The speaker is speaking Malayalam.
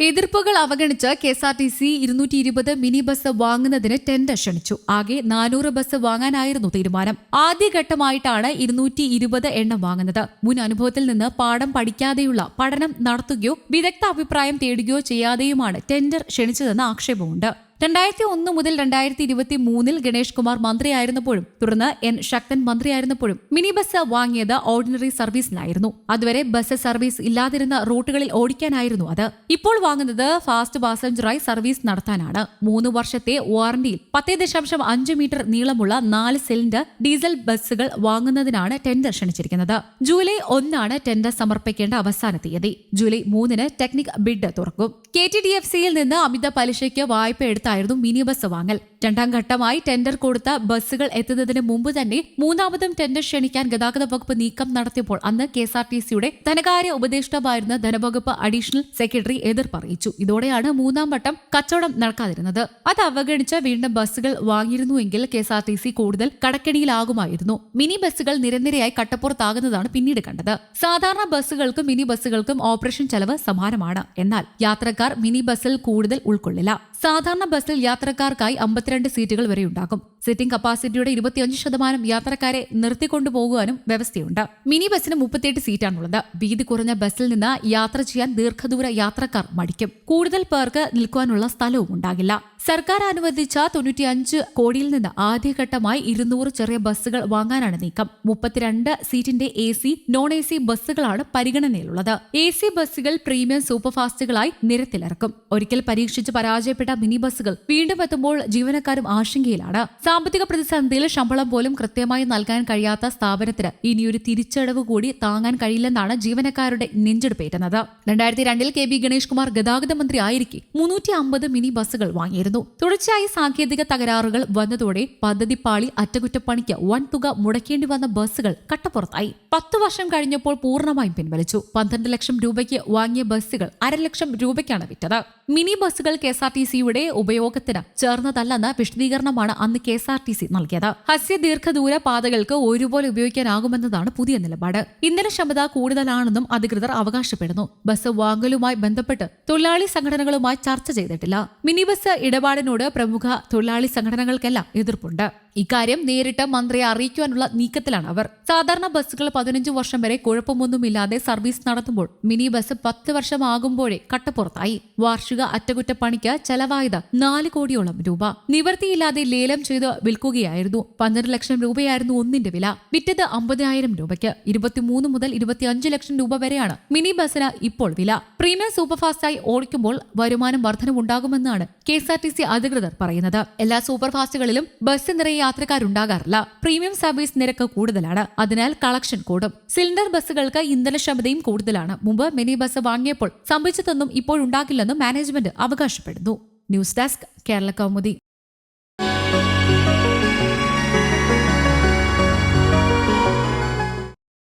എതിർപ്പുകൾ അവഗണിച്ച് കെഎസ്ആർടിസി 220 മിനി ബസ് വാങ്ങുന്നതിന് ടെൻഡർ ക്ഷണിച്ചു. ആകെ 400 ബസ് വാങ്ങാനായിരുന്നു തീരുമാനം. ആദ്യഘട്ടമായിട്ടാണ് 220 എണ്ണം വാങ്ങുന്നത്. മുൻ അനുഭവത്തിൽ നിന്ന് പാഠം പഠിക്കാതെയുള്ള പഠനം നടത്തുകയോ വിദഗ്ധ അഭിപ്രായം തേടുകയോ ചെയ്യാതെയുമാണ് ടെൻഡർ ക്ഷണിച്ചതെന്ന് ആക്ഷേപമുണ്ട്. 2001 മുതൽ 2023 ഗണേഷ് കുമാർ മന്ത്രിയായിരുന്നപ്പോഴും തുടർന്ന് എൻ ശക്തൻ മന്ത്രിയായിരുന്നപ്പോഴും മിനി ബസ് വാങ്ങിയത് ഓർഡിനറി സർവീസിനായിരുന്നു. അതുവരെ ബസ് സർവീസ് ഇല്ലാതിരുന്ന റൂട്ടുകളിൽ ഓടിക്കാനായിരുന്നു അത്. ഇപ്പോൾ വാങ്ങുന്നത് ഫാസ്റ്റ് പാസഞ്ചറായി സർവീസ് നടത്താനാണ്. 3 വർഷത്തെ വാറന്റിയിൽ 10.5 മീറ്റർ നീളമുള്ള 4 സിലിണ്ടർ ഡീസൽ ബസ്സുകൾ വാങ്ങുന്നതിനാണ് ടെൻഡർ ക്ഷണിച്ചിരിക്കുന്നത്. ജൂലൈ 1 ടെൻഡർ സമർപ്പിക്കേണ്ട അവസാന തീയതി. ജൂലൈ 3 ടെക്നിക് ബിഡ് തുറക്കും. KTDFCയിൽ നിന്ന് അമിത പലിശയ്ക്ക് വായ്പ എടുത്തായിരുന്നു മിനി ബസ് വാങ്ങൽ. 2ാം ഘട്ടമായി ടെൻഡർ കൊടുത്ത ബസ്സുകൾ എത്തുന്നതിന് മുമ്പ് തന്നെ 3ാമതും ടെൻഡർ ക്ഷണിക്കാൻ ഗതാഗത വകുപ്പ് നീക്കം നടത്തിയപ്പോൾ അന്ന് കെഎസ്ആർടിസിയുടെ ധനകാര്യ ഉപദേഷ്ടാവായിരുന്ന ധനവകുപ്പ് അഡീഷണൽ സെക്രട്ടറി എതിർപ്പ് അറിയിച്ചു. ഇതോടെയാണ് 3ാം വട്ടം കച്ചവടം നടക്കാതിരുന്നത്. അത് അവഗണിച്ച് വീണ്ടും ബസ്സുകൾ വാങ്ങിയിരുന്നുവെങ്കിൽ കെഎസ്ആർടിസി കൂടുതൽ കടക്കെണിയിലാകുമായിരുന്നു. മിനി ബസ്സുകൾ നിരനിരയായി കട്ടപ്പുറത്താകുന്നതാണ് പിന്നീട് കണ്ടത്. സാധാരണ ബസ്സുകൾക്കും മിനി ബസ്സുകൾക്കും ഓപ്പറേഷൻ ചെലവ് സമാനമാണ്. എന്നാൽ യാത്രക്കാർ മിനി ബസ്സിൽ കൂടുതൽ ഉൾക്കൊള്ളില്ല. സാധാരണ ബസ്സിൽ യാത്രക്കാർക്കായി 52 സീറ്റുകൾ വരെ ഉണ്ടാകും. സിറ്റിംഗ് കപ്പാസിറ്റിയുടെ 25% യാത്രക്കാരെ നിർത്തിക്കൊണ്ടുപോകുവാനും വ്യവസ്ഥയുണ്ട്. മിനി ബസ്സിന് 38 സീറ്റാണുള്ളത്. വീതി കുറഞ്ഞ ബസ്സിൽ നിന്ന് യാത്ര ചെയ്യാൻ ദീർഘദൂര യാത്രക്കാർ മടിക്കും. കൂടുതൽ പേർക്ക് നിൽക്കുവാനുള്ള സ്ഥലവും ഉണ്ടാകില്ല. സർക്കാർ അനുവദിച്ച 95 കോടിയിൽ നിന്ന് ആദ്യഘട്ടമായി 200 ചെറിയ ബസ്സുകൾ വാങ്ങാനാണ് നീക്കം. 32 സീറ്റിന്റെ AC, നോൺ AC ബസ്സുകളാണ് പരിഗണനയിലുള്ളത്. AC ബസ്സുകൾ പ്രീമിയം സൂപ്പർഫാസ്റ്റുകളായി നിരത്തിലിറക്കും. ഒരിക്കൽ പരീക്ഷിച്ച് പരാജയപ്പെട്ട മിനി ബസ്സുകൾ വീണ്ടും എത്തുമ്പോൾ ജീവനക്കാരും ആശങ്കയിലാണ്. സാമ്പത്തിക പ്രതിസന്ധിയിൽ ശമ്പളം പോലും കൃത്യമായി നൽകാൻ കഴിയാത്ത സ്ഥാപനത്തിന് ഇനിയൊരു തിരിച്ചടവ് കൂടി താങ്ങാൻ കഴിയില്ലെന്നാണ് ജീവനക്കാരുടെ നെഞ്ചെടുപ്പേറ്റുന്നത്. 2002 KB ഗണേഷ് കുമാർ ഗതാഗത മന്ത്രി ആയിരിക്കെ 350 മിനി ബസ്സുകൾ വാങ്ങിയിരുന്നു. തുടർച്ചയായി സാങ്കേതിക തകരാറുകൾ വന്നതോടെ പദ്ധതി പാളി അറ്റകുറ്റപ്പണിക്ക് വൻ തുക മുടക്കേണ്ടി വന്ന ബസ്സുകൾ കട്ടപ്പുറത്തായി. 10 വർഷം കഴിഞ്ഞപ്പോൾ പൂർണ്ണമായും പിൻവലിച്ചു. 12 ലക്ഷം രൂപയ്ക്ക് വാങ്ങിയ ബസ്സുകൾ 1.5 ലക്ഷം രൂപയ്ക്കാണ് വിറ്റത്. മിനി ബസ്സുകൾ കെഎസ്ആർടിസിയുടെ ഉപയോഗത്തിന് ചേർന്നതല്ലെന്ന വിശദീകരണമാണ് അന്ന് കെഎസ്ആർടിസി നൽകിയത്. ഹ്രസ്വ ദീർഘദൂര പാതകൾക്ക് ഒരുപോലെ ഉപയോഗിക്കാനാകുമെന്നതാണ് പുതിയ നിലപാട്. ഇന്ധനക്ഷമത കൂടുതലാണെന്നും അധികൃതർ അവകാശപ്പെടുന്നു. ബസ് വാങ്ങലുമായി ബന്ധപ്പെട്ട് തൊഴിലാളി സംഘടനകളുമായി ചർച്ച ചെയ്തിട്ടില്ല. മിനി ബസ് ഇടപാടിനോട് പ്രമുഖ തൊഴിലാളി സംഘടനകൾക്കെല്ലാം എതിർപ്പുണ്ട്. ഇക്കാര്യം നേരിട്ട് മന്ത്രിയെ അറിയിക്കുവാനുള്ള നീക്കത്തിലാണ് അവർ. സാധാരണ ബസ്സുകൾ 15 വർഷം വരെ കുഴപ്പമൊന്നുമില്ലാതെ സർവീസ് നടത്തുമ്പോൾ മിനി ബസ് 10 വർഷമാകുമ്പോഴേ കട്ടപ്പുറത്തായി. വാർഷിക അറ്റകുറ്റപ്പണിക്ക് ചെലവായത് 4 കോടിയോളം രൂപ. നിവൃത്തിയില്ലാതെ ലേലം ചെയ്ത് വിൽക്കുകയായിരുന്നു. 12 ലക്ഷം രൂപയായിരുന്നു ഒന്നിന്റെ വില. വിറ്റത് 50,000 രൂപയ്ക്ക്. 23 മുതൽ 25 ലക്ഷം രൂപ വരെയാണ് മിനി ബസ്സിന് ഇപ്പോൾ വില. പ്രീമിയം സൂപ്പർഫാസ്റ്റായി ഓടിക്കുമ്പോൾ വരുമാനം വർധനവുണ്ടാകുമെന്നാണ് കെഎസ്ആർടിസി അധികൃതർ പറയുന്നത്. എല്ലാ സൂപ്പർഫാസ്റ്റുകളിലും ബസ് നിറയെ യാത്രക്കാരുണ്ടാകാറില്ല. പ്രീമിയം സർവീസ് നിരക്ക് കൂടുതലാണ്. അതിനാൽ കളക്ഷൻ കൂടും. സിലിണ്ടർ ബസ്സുകൾക്ക് ഇന്ധനക്ഷമതയും കൂടുതലാണ്. മുമ്പ് മിനി ബസ് വാങ്ങിയപ്പോൾ സംഭവിച്ചതൊന്നും ഇപ്പോഴുണ്ടാകില്ലെന്നും മാനേജ്മെന്റ് അവകാശപ്പെടുന്നു. News desk Kerala Kaumudi.